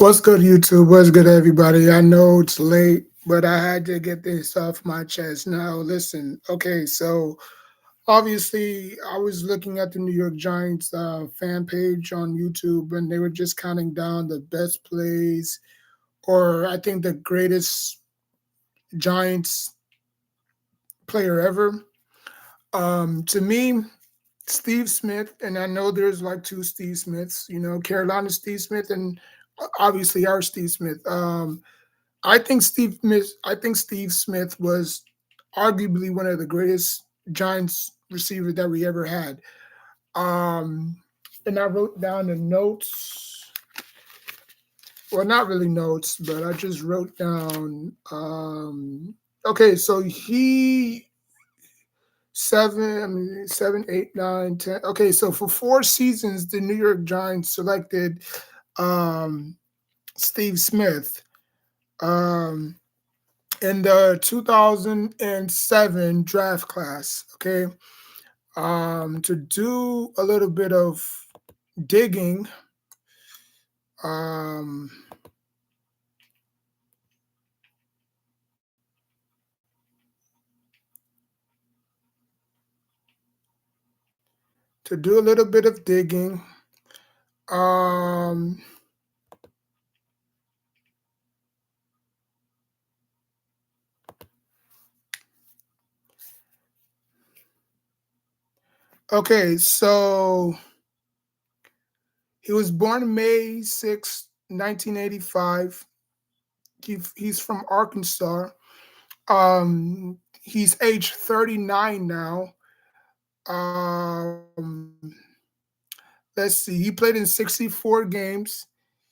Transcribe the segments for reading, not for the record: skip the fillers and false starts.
What's good, YouTube? What's good, everybody? I know it's late, but I had to get this off my chest. Now, listen, okay, so obviously, I was looking at the New York Giants fan page on YouTube, and they were just counting down the best plays, or I think the greatest Giants player ever. To me, Steve Smith, and I know there's like two Steve Smiths, Carolina Steve Smith and obviously our Steve Smith. I think Steve Smith was arguably one of the greatest Giants receivers that we ever had. Um, and I wrote down the notes. Well, not really notes, but I just wrote down. Okay, so he seven, I mean 7, 8, 9, 10. Okay, so for 4 seasons, the New York Giants selected um, Steve Smith. Um, in the 2007 draft class, okay? To do a little bit of digging, um, to do a little bit of digging, um, okay, so he was born May 6th, 1985. He's from Arkansas. He's age 39 now. Um, let's see. He played in 64 games.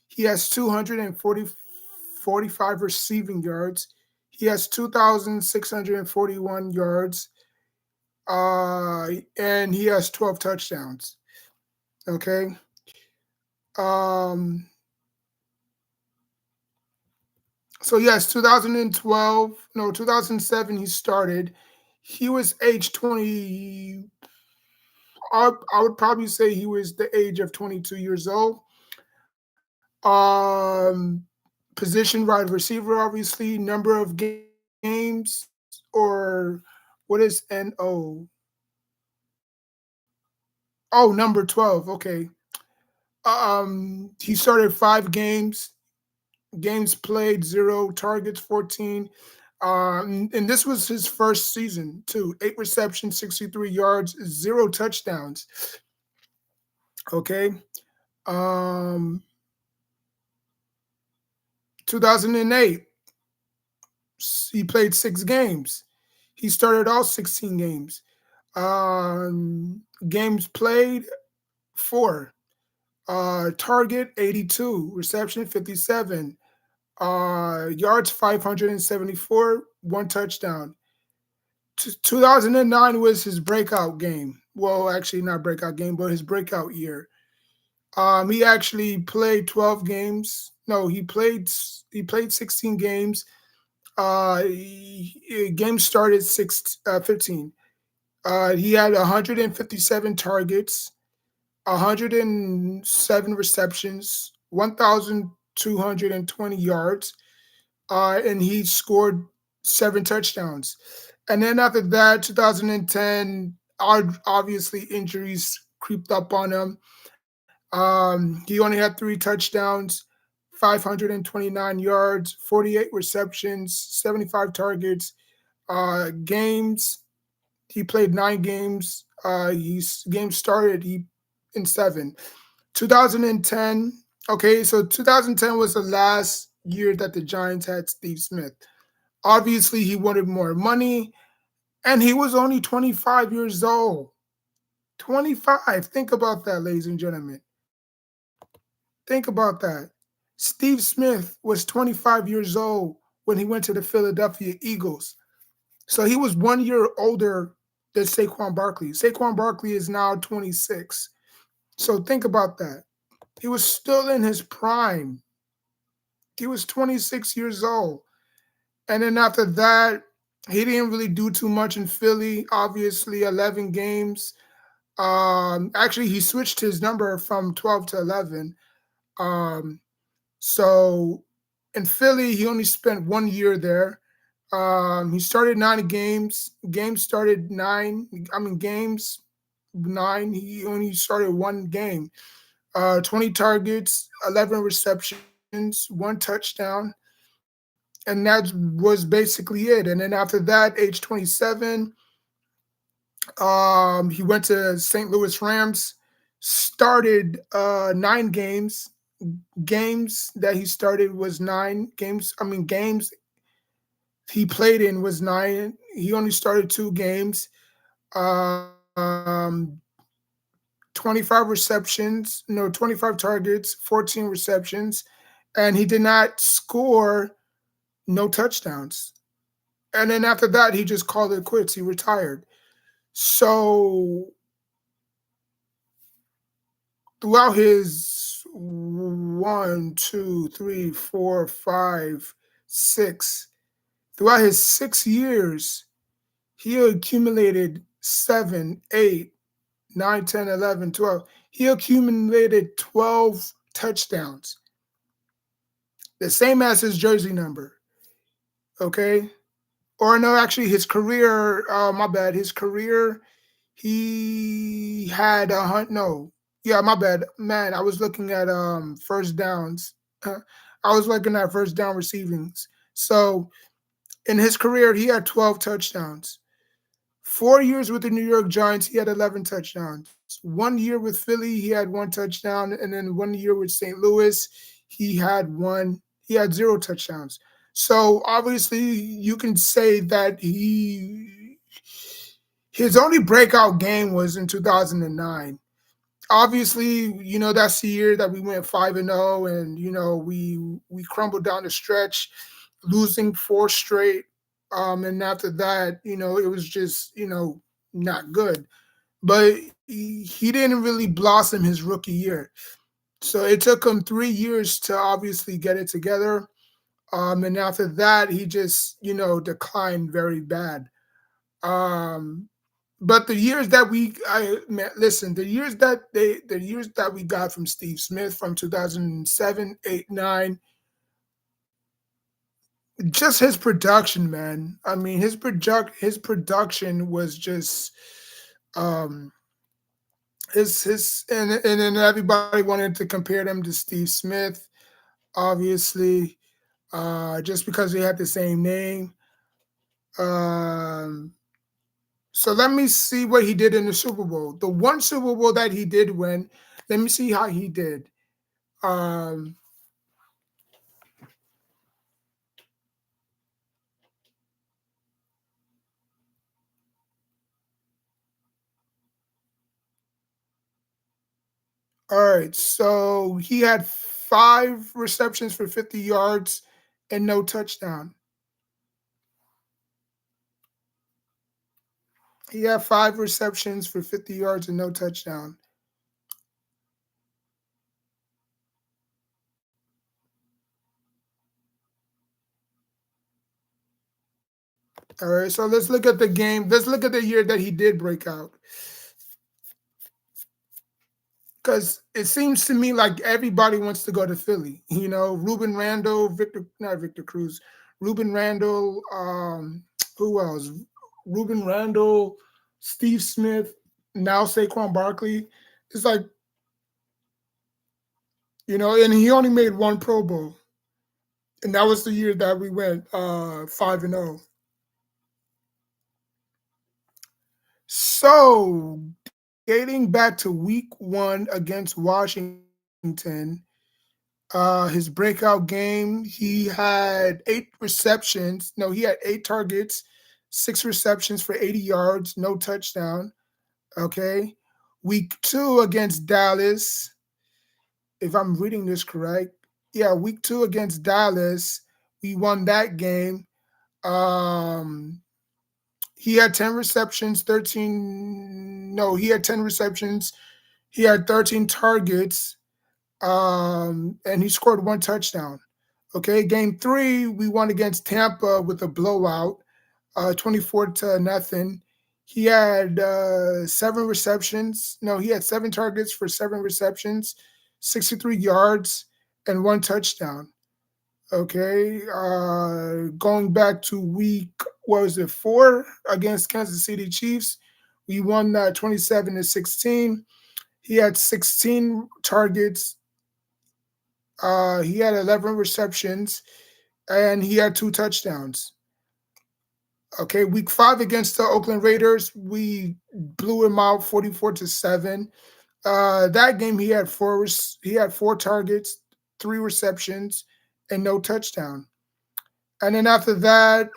He has 245 receiving yards. He has 2,641 yards. And he has 12 touchdowns. Okay. Um, so yes, 2012, no, 2007 he started. He was age 20. I would probably say he was the age of 22 years old. Um, Position wide receiver, obviously. Number of games, or what is NO? Oh, number 12. Okay. He started 5 games. Games played, 0 targets, 14. And this was his first season too. 8 receptions, 63 yards, 0 touchdowns. Okay. Um, 2008, he played 6 games. He started all 16 games. Games played, 4. Target 82, reception 57, yards 574, 1 touchdown. 2009 was his breakout game. Well, actually, not breakout game, but his breakout year. He actually played 12 games. No, he played 16 games. Games started 15. He had 157 targets, 107 receptions, 1,220 yards, and he scored 7 touchdowns. And then after that, 2010, obviously injuries creeped up on him. He only had 3 touchdowns, 529 yards, 48 receptions, 75 targets. Games, he played 9 games. He's games started he in 7. 2010. Okay, so 2010 was the last year that the Giants had Steve Smith. Obviously, he wanted more money, and he was only 25 years old. 25. Think about that, ladies and gentlemen. Think about that. Steve Smith was 25 years old when he went to the Philadelphia Eagles. So he was 1 year older than Saquon Barkley. Saquon Barkley is now 26. So think about that. He was still in his prime. He was 26 years old. And then after that, he didn't really do too much in Philly. Obviously, 11 games. Actually, he switched his number from 12 to 11. Um, So in Philly, he only spent 1 year there. He started 9 games. Games started nine. I mean, games nine. He only started one game. 20 targets, 11 receptions, one touchdown, and that was basically it. And then after that, age 27, he went to St. Louis Rams, started 9 games. Games that he started was 9 games. I mean, games he played in was nine. He only started 2 games. Um, 25 receptions, no, 25 targets, 14 receptions, and he did not score no touchdowns. And then after that, he just called it quits. He retired. So throughout his one, two, three, four, five, six, throughout his 6 years, he accumulated 7, 8, 9, 10, 11, 12. He accumulated 12 touchdowns, the same as his jersey number. Okay. Or no, actually, his career, my bad, his career, he had a hunt. No, yeah, my bad, man. I was looking at first downs. I was looking at first down receivings. So in his career, he had 12 touchdowns. 4 years with the New York Giants, he had 11 touchdowns. 1 year with Philly, he had one touchdown, and then 1 year with St. Louis, he had one. He had zero touchdowns. So obviously, you can say that his only breakout game was in 2009. Obviously, that's the year that we went 5-0, and we crumbled down the stretch, losing four straight. And after that, it was just not good. But he didn't really blossom his rookie year. So it took him 3 years to obviously get it together. And after that, he just declined very bad. Um, but the years that man, listen, the years that we got from Steve Smith from 2007, 8, 9, just his production, man. I mean, his production was just um his and then everybody wanted to compare them to Steve Smith, obviously, just because they had the same name. Um, so let me see what he did in the Super Bowl. The one Super Bowl that he did win, let me see how he did. Um, all right, so he had 5 receptions for 50 yards and no touchdown. He had 5 receptions for 50 yards and no touchdown. All right, so let's look at the game. Let's look at the year that he did break out. Because it seems to me like everybody wants to go to Philly. Ruben Randall, not Victor Cruz, Ruben Randall, who else? Ruben Randall, Steve Smith, now Saquon Barkley. It's like, and he only made one Pro Bowl. And that was the year that we went 5-0. So dating back to week 1 against Washington, his breakout game, he had 8 receptions. No, he had 8 targets, 6 receptions for 80 yards, no touchdown. Okay. Week 2 against Dallas, if I'm reading this correct. Yeah, week 2 against Dallas, we won that game. Um, he had 10 receptions, 13. No, he had 10 receptions. He had 13 targets, and he scored one touchdown. Okay, game 3, we won against Tampa with a blowout, 24-0. He had 7 receptions. No, he had 7 targets for 7 receptions, 63 yards, and one touchdown. Okay, going back to week, what was it, 4 against Kansas City Chiefs, we won 27-16. He had 16 targets. He had 11 receptions, and he had 2 touchdowns. Okay, week 5 against the Oakland Raiders, we blew him out 44-7. That game he had 4 targets, 3 receptions, and no touchdown. And then after that,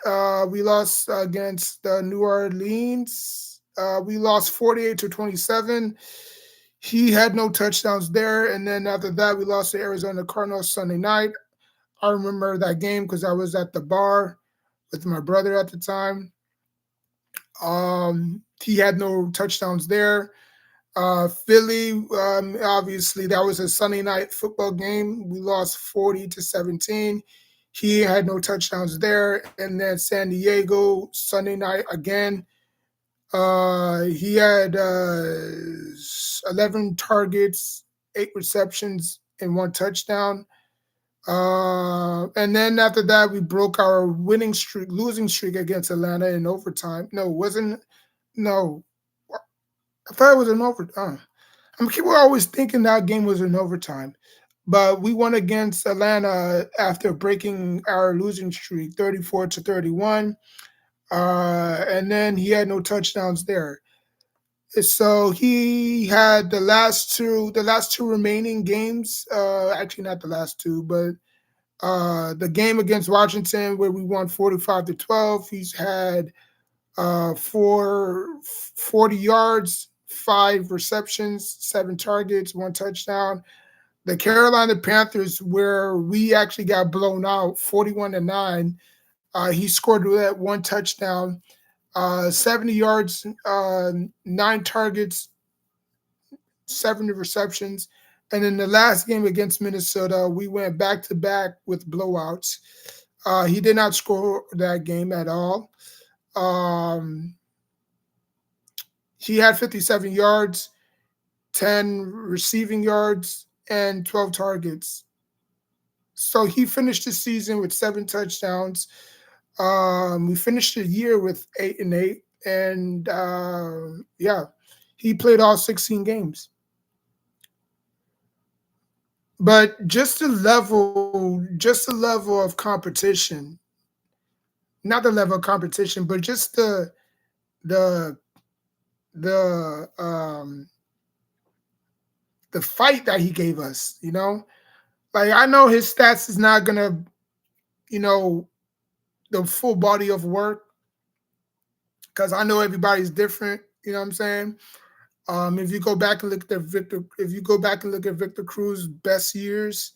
we lost against New Orleans. We lost 48-27. He had no touchdowns there. And then after that, we lost to Arizona Cardinals Sunday night. I remember that game because I was at the bar with my brother at the time. He had no touchdowns there. Philly, obviously, that was a Sunday night football game. We lost 40-17. He had no touchdowns there. And then San Diego, Sunday night again. He had 11 targets, 8 receptions, and 1 touchdown. And then after that, we broke our losing streak against Atlanta in overtime. No, it wasn't. No, I thought it was an overtime. People are always thinking that game was in overtime, but we won against Atlanta after breaking our losing streak, 34-31. And then he had no touchdowns there. So he had the last two remaining games. Actually, not the last two, but the game against Washington where we won 45-12. He's had 40 yards, 5 receptions, 7 targets, 1 touchdown. The Carolina Panthers, where we actually got blown out 41-9, he scored that 1 touchdown, 70 yards, 9 targets, 7 receptions. And in the last game against Minnesota, we went back to back with blowouts. He did not score that game at all. Um, he had 57 yards, 10 receiving yards, and 12 targets. So he finished the season with 7 touchdowns. We finished the year with 8-8, and yeah, he played all 16 games. But just the level of competition, not the level of competition, but just the the the fight that he gave us. Like I know his stats is not gonna, you know, the full body of work because I know everybody's different. You know what I'm saying? If you go back and look at Victor Cruz's best years,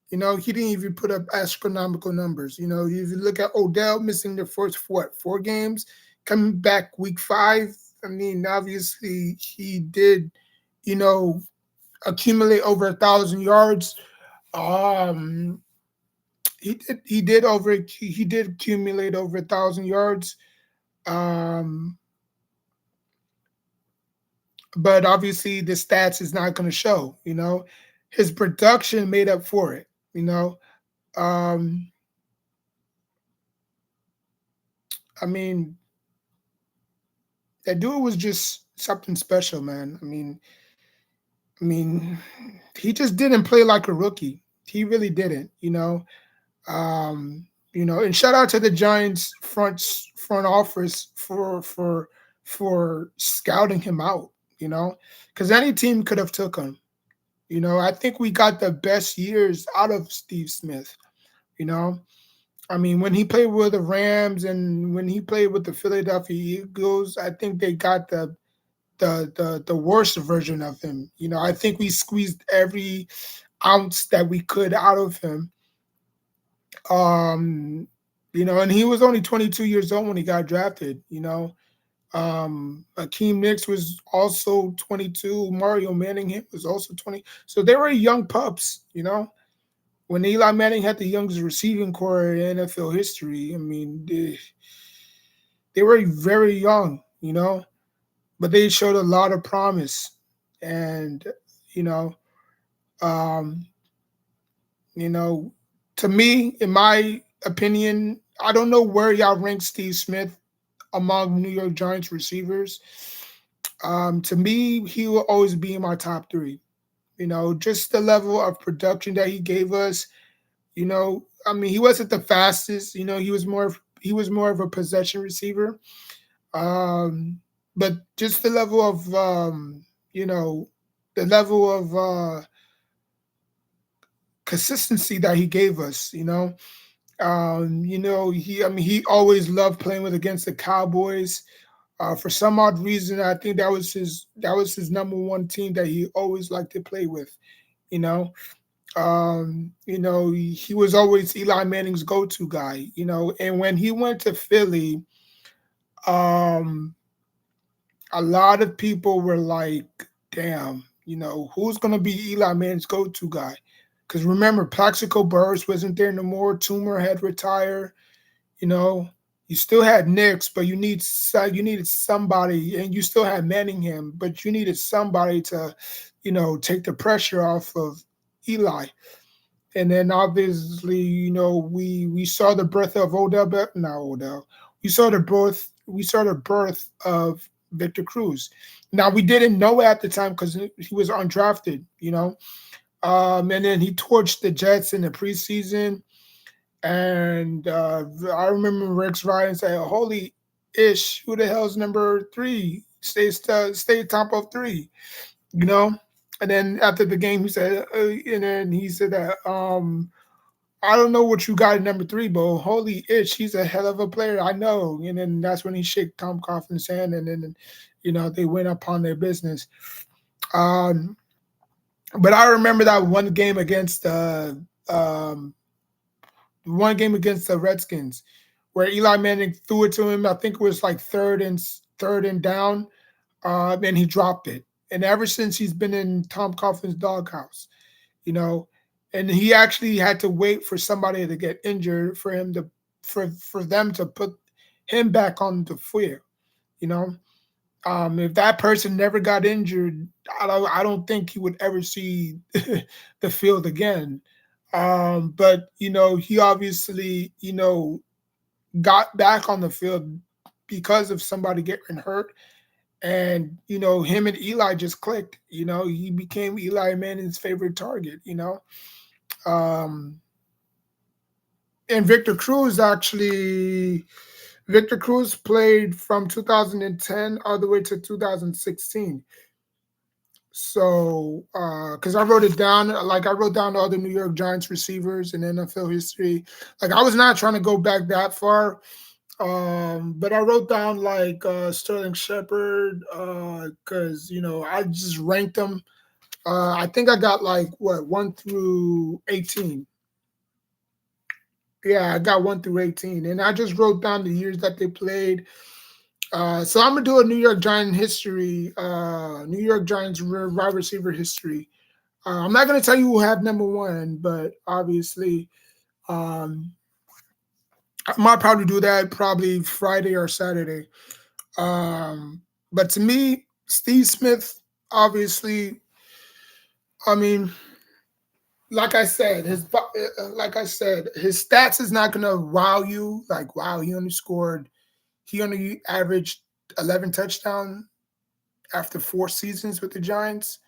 he didn't even put up astronomical numbers. If you look at Odell missing the first 4 games, coming back week 5, I mean, obviously he did, you know, accumulate over 1,000 yards. Um, he did accumulate over 1,000 yards. Um, but obviously the stats is not going to show. His production made up for it. Um, I mean, that dude was just something special, man. I mean, he just didn't play like a rookie. He really didn't. And shout out to the Giants front office for scouting him out. Because any team could have took him. I think we got the best years out of Steve Smith. You know, when he played with the Rams and when he played with the Philadelphia Eagles, I think they got the worst version of him. I think we squeezed every ounce that we could out of him. And he was only 22 years old when he got drafted. Akeem Nicks was also 22. Mario Manningham was also 20. So they were young pups. When Eli Manning had the youngest receiving core in NFL history, they were very young. But they showed a lot of promise. And, you know, um, You know, to me, in my opinion, I don't know where y'all rank Steve Smith among New York Giants receivers. To me, he will always be in my top three. You know, just the level of production that he gave us. You know, I mean, he wasn't the fastest. You know, he was more of a possession receiver. Um, but just the level of you know, the level of consistency that he gave us. You know, he I mean he always loved playing with against the Cowboys. For some odd reason, I think that was his number one team that he always liked to play with. You know, he was always Eli Manning's go-to guy. You know, and when he went to Philly, um, a lot of people were like, "Damn, you know, who's gonna be Eli Manning's go-to guy?" Because remember, Plaxico Burress wasn't there no more. Toomer had retired. You know, you still had Knicks, but you needed somebody, and you still had Manningham, but you needed somebody to, take the pressure off of Eli. And then obviously, we saw the birth of Odell, but not Odell. We saw the birth of Victor Cruz. Now we didn't know at the time because he was undrafted, and then he torched the Jets in the preseason. And I remember Rex Ryan saying, "Holy ish, who the hell's number three? Stay top of three, you know." And then after the game, and then he said that, "I don't know what you got at number three, but holy ish, he's a hell of a player. I know." And then that's when he shook Tom Coughlin's hand, and then they went upon their business. Um, but I remember that one game against the Redskins, where Eli Manning threw it to him. I think it was like third and down, and he dropped it. And ever since he's been in Tom Coughlin's doghouse, you know, and he actually had to wait for somebody to get injured for him to for them to put him back on the field. You know, if that person never got injured, I don't think he would ever see the field again. But he obviously got back on the field because of somebody getting hurt, and him and Eli just clicked. He became Eli Manning's favorite target. Um, and Victor Cruz played from 2010 all the way to 2016. So, because I wrote it down, like I wrote down all the New York Giants receivers in NFL history. Like I was not trying to go back that far, but I wrote down like Sterling Shepard, because I just ranked them. I think I got like what 1 through 18. Yeah, I got 1 through 18, and I just wrote down the years that they played. So I'm gonna do a New York Giant history, New York Giants wide receiver history. I'm not gonna tell you who had number one, but obviously, um, I might probably do that probably Friday or Saturday. But to me, Steve Smith, obviously, I mean, like I said, his stats is not gonna wow you. Like, wow, he only averaged 11 touchdowns after 4 seasons with the Giants,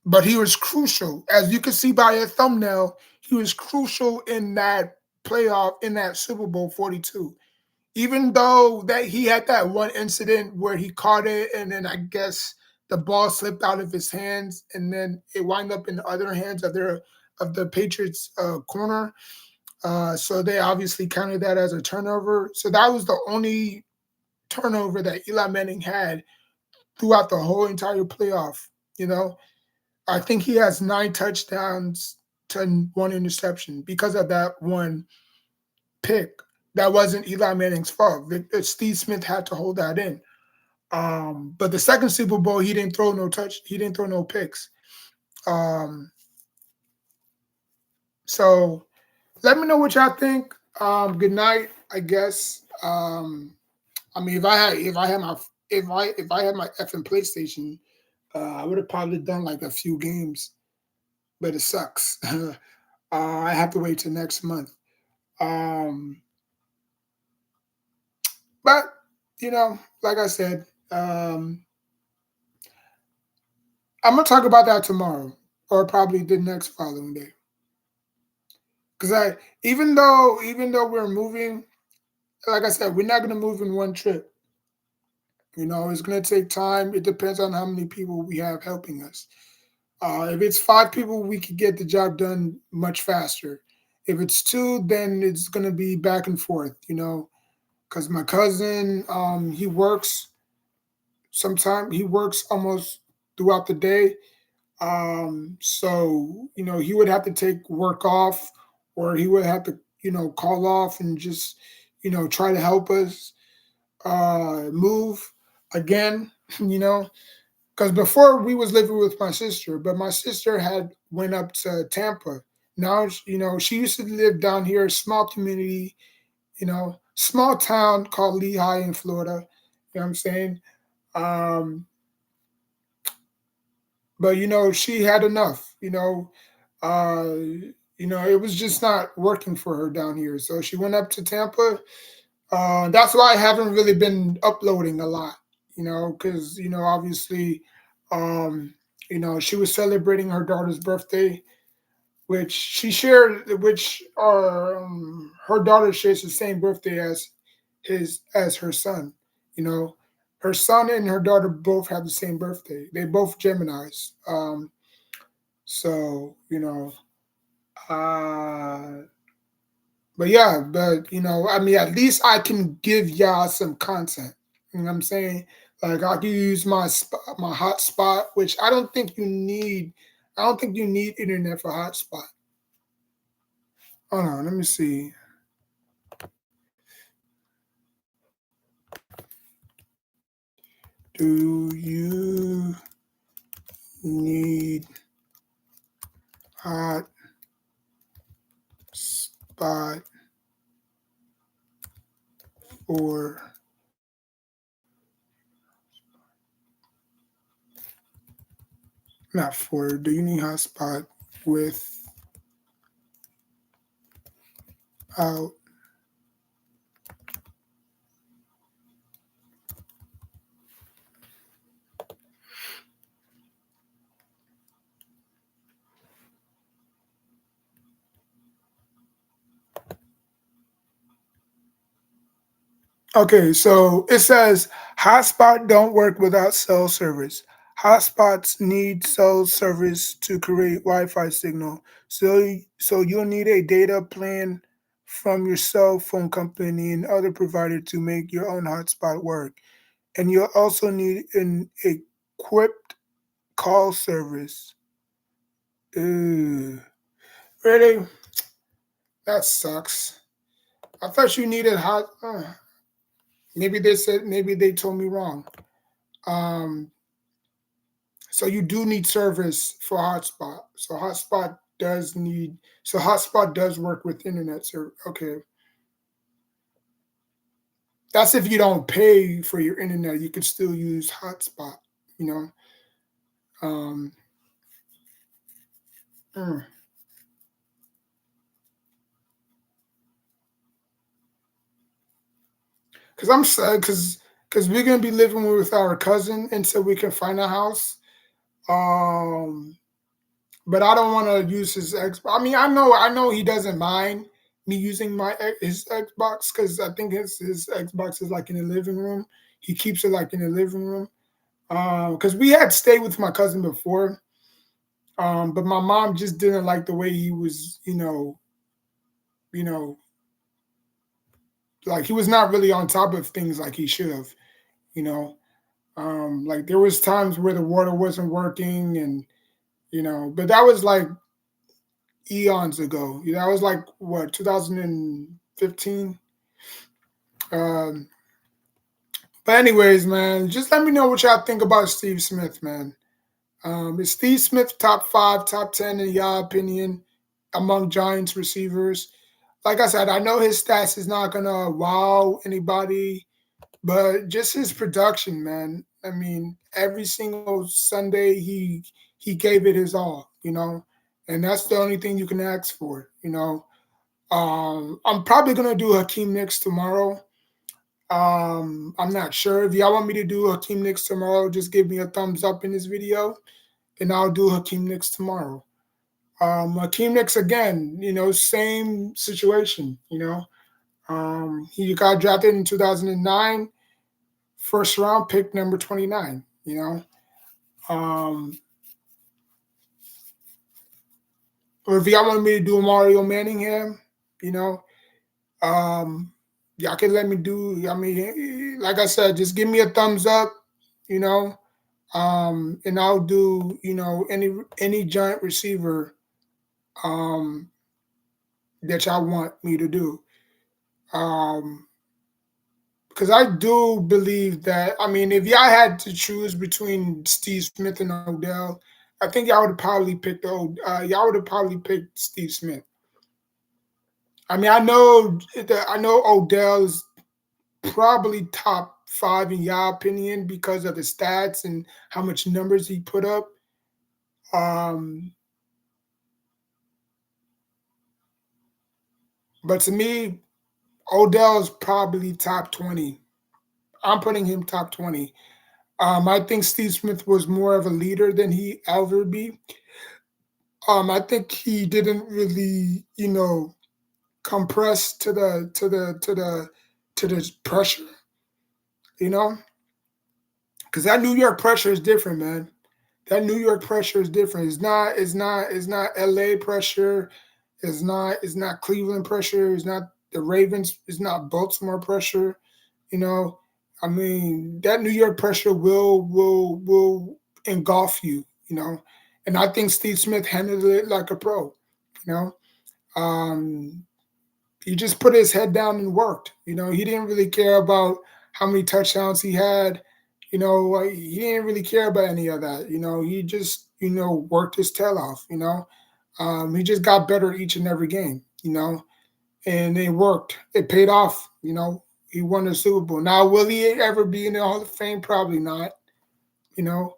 but he was crucial. As you can see by a thumbnail, he was crucial in that playoff, in that Super Bowl 42. Even though that he had that one incident where he caught it and then I guess the ball slipped out of his hands and then it wound up in the other hands of the Patriots corner. So they obviously counted that as a turnover. So that was the only turnover that Eli Manning had throughout the whole entire playoff. You know, I think he has 9 touchdowns to 1 interception because of that one pick. That wasn't Eli Manning's fault. Steve Smith had to hold that in. But the second Super Bowl, he didn't throw no touch. He didn't throw no picks. Um, so let me know what y'all think. Good night, I guess. I mean, if I had my effing PlayStation, I would have probably done like a few games. but it sucks. I have to wait till next month. Um, but like I said, I'm gonna talk about that tomorrow, or probably the next following day. Because even though we're moving, like I said, we're not gonna move in one trip. It's gonna take time. It depends on how many people we have helping us. If it's five people, we could get the job done much faster. If it's two, then it's gonna be back and forth. Because my cousin, he works. Sometimes he works almost throughout the day. So he would have to take work off, or he would have to call off and just try to help us move again. You know, because before we was living with my sister, but my sister had went up to Tampa. Now she used to live down here, small community, small town called Lehigh in Florida. You know what I'm saying? Um, but she had enough. It was just not working for her down here, so she went up to Tampa. That's why I haven't really been uploading a lot, because obviously, um, she was celebrating her daughter's birthday, which her daughter shares the same birthday as her son. You know, her son and her daughter both have the same birthday. They both Gemini's. So uh, but yeah, but I mean, at least I can give y'all some content. You know what I'm saying? Like I can use my hotspot, which I don't think you need. I don't think you need internet for hotspot. Hold on, let me see. Do you need hotspot for not for? Do you need hotspot without? Okay, so it says hotspot don't work without cell service. Hotspots need cell service to create Wi-Fi signal. So you'll need a data plan from your cell phone company and other provider to make your own hotspot work. And you'll also need an equipped call service. Ew. Really? That sucks. I thought you needed hot. Maybe they told me wrong. Um, so you do need service for hotspot. So hotspot does work with internet service. Okay, that's if you don't pay for your internet, you could still use hotspot. You know, um, because I'm sad because we're gonna be living with our cousin until we can find a house. Um, but I don't want to use his Xbox. I mean, I know he doesn't mind me using his Xbox because I think his Xbox is like in the living room. He keeps it like in the living room. Because we had stayed with my cousin before, but my mom just didn't like the way he was, you know, like he was not really on top of things like he should have, you know. Like there was times where the water wasn't working, and but that was like eons ago. That was like what 2015. Um, but anyways, man, just let me know what y'all think about Steve Smith, man. Is Steve Smith top five, top 10 in your opinion among Giants receivers? Like I said, I know his stats is not gonna wow anybody, but just his production, man. I mean, every single Sunday he gave it his all. and that's the only thing you can ask for. I'm probably gonna do Hakeem Nicks tomorrow. I'm not sure if y'all want me to do Hakeem Nicks tomorrow. Just give me a thumbs up in this video, and I'll do Hakeem Nicks tomorrow. Hakeem Nicks again, same situation. He got drafted in 2009, first round pick number 29. Um, or if y'all want me to do Mario Manningham, you know, um, y'all can let me do. I mean, like I said, just give me a thumbs up, you know, and I'll do, any giant receiver um, that y'all want me to do. Because I do believe that. I mean, if y'all had to choose between Steve Smith and Odell, I think y'all would have probably picked y'all would have probably picked Steve Smith. I mean, I know Odell's probably top five in your opinion because of the stats and how much numbers he put up. Um, but to me, Odell's probably top 20. I'm putting him top 20. I think Steve Smith was more of a leader than he ever be. I think he didn't really, compress to the pressure, you know, because that New York pressure is different, man. That New York pressure is different. It's not LA pressure. It's not Cleveland pressure. It's not the Ravens. It's not Baltimore pressure. You know, I mean that New York pressure will engulf you. And I think Steve Smith handled it like a pro. You know, um, he just put his head down and worked. He didn't really care about how many touchdowns he had. He didn't really care about any of that. He just worked his tail off. He just got better each and every game. And it worked. It paid off. He won the Super Bowl. Now, will he ever be in the Hall of Fame? Probably not. You know,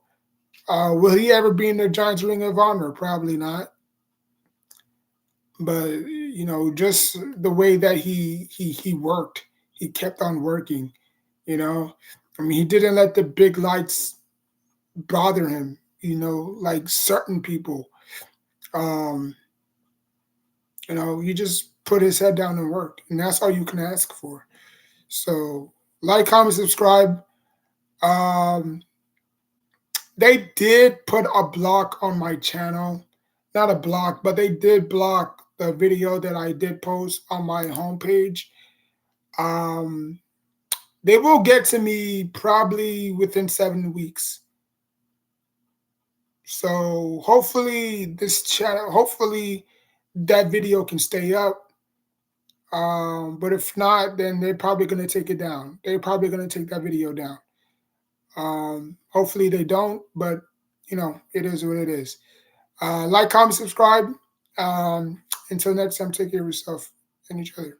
will he ever be in the Giants Ring of Honor? Probably not. But just the way that he worked, he kept on working. I mean, he didn't let the big lights bother him. Like certain people. Um, he just put his head down and worked, and that's all you can ask for. So, like, comment, subscribe. Um, they did put a block on my channel. Not a block, but they did block the video that I did post on my homepage. Um, they will get to me probably within 7 weeks. So hopefully that video can stay up. But if not, then they're probably going to take it down. They're probably going to take that video down. Hopefully they don't, but it is what it is. Like, comment, subscribe. Until next time, take care of yourself and each other.